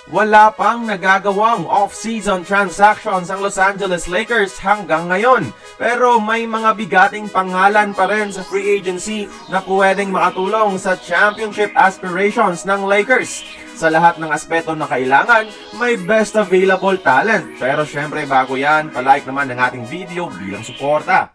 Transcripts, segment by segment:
Wala pang nagagawang off-season transactions ang Los Angeles Lakers hanggang ngayon. Pero may mga bigating pangalan pa rin sa free agency na pwedeng makatulong sa championship aspirations ng Lakers. Sa lahat ng aspeto na kailangan, may best available talent. Pero syempre bago yan, palike naman ng ating video bilang suporta.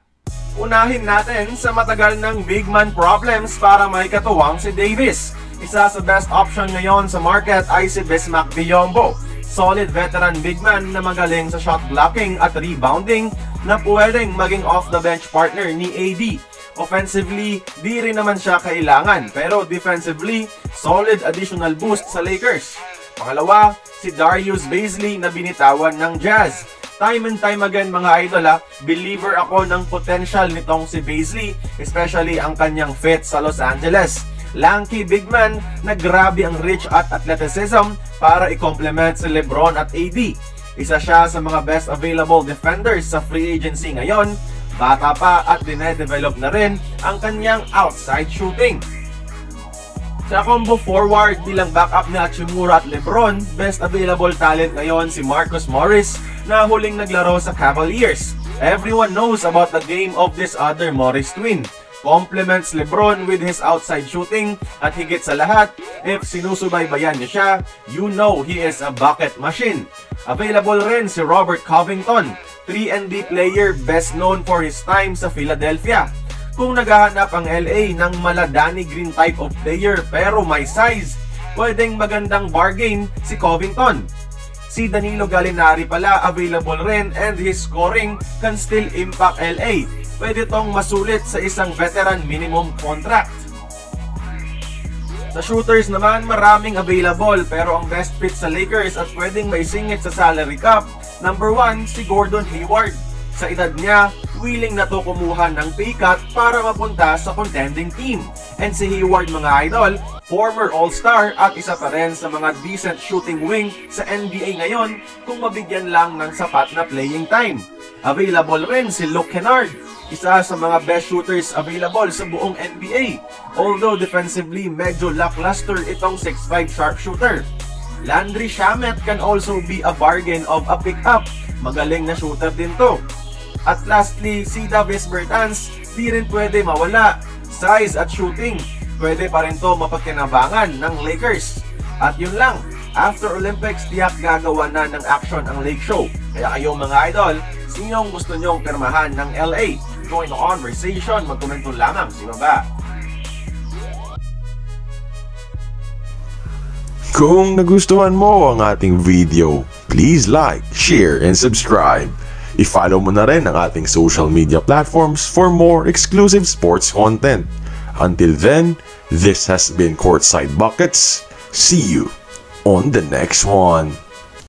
Unahin natin sa matagal ng big man problems para may katuwang si Davis. Isa sa best option ngayon sa market ay si Bismack Biyombo. Solid veteran big man na magaling sa shot blocking at rebounding na pwedeng maging off-the-bench partner ni AD. Offensively, di rin naman siya kailangan, pero defensively, solid additional boost sa Lakers. Pangalawa, si Darius Bazley na binitawan ng Jazz. Time and time again mga idol believer ako ng potential nitong si Bazley, especially ang kanyang fit sa Los Angeles. Lanky big man na grabe ang reach at athleticism para i-complement si LeBron at AD. Isa siya sa mga best available defenders sa free agency ngayon. Bata pa at dinedevelop na rin ang kanyang outside shooting. Sa combo forward bilang backup ni Hachimura at LeBron, best available talent ngayon si Marcus Morris na huling naglaro sa Cavaliers. Everyone knows about the game of this other Morris twin. Complements LeBron with his outside shooting at higit sa lahat, if sinusubaybayan niyo siya, you know he is a bucket machine. Available rin si Robert Covington, 3-and-D player best known for his time sa Philadelphia. Kung naghahanap ang LA ng maladani green type of player pero may size, pwedeng magandang bargain si Covington. Si Danilo Gallinari pala available rin and his scoring can still impact LA. Pwede tong masulit sa isang veteran minimum contract. Sa shooters naman, maraming available pero ang best fit sa Lakers at pwedeng maisingit sa salary cap, number 1 si Gordon Hayward. Sa edad niya, willing na to kumuha ng pay cut para mapunta sa contending team. And si Hayward mga idol, former all-star at isa pa rin sa mga decent shooting wing sa NBA ngayon kung mabigyan lang ng sapat na playing time. Available rin si Luke Kennard, isa sa mga best shooters available sa buong NBA. Although defensively medyo lackluster itong 6'5 sharpshooter. Landry Shamet can also be a bargain of a pickup. Magaling na shooter din to. At lastly, si Davis Bertans, di rin pwede mawala. Size at shooting, pwede pa rin to mapagkinabangan ng Lakers. At yun lang, after Olympics, tiyak gagawa na ng action ang Lake Show. Kaya kayong mga idol, sinong gusto nyong pirmahan ng LA? Join the conversation, magkomento lamang sa baba. Kung nagustuhan mo ang ating video, please like, share, and subscribe. I-follow mo na rin ang ating social media platforms for more exclusive sports content. Until then, this has been Courtside Buckets. See you on the next one.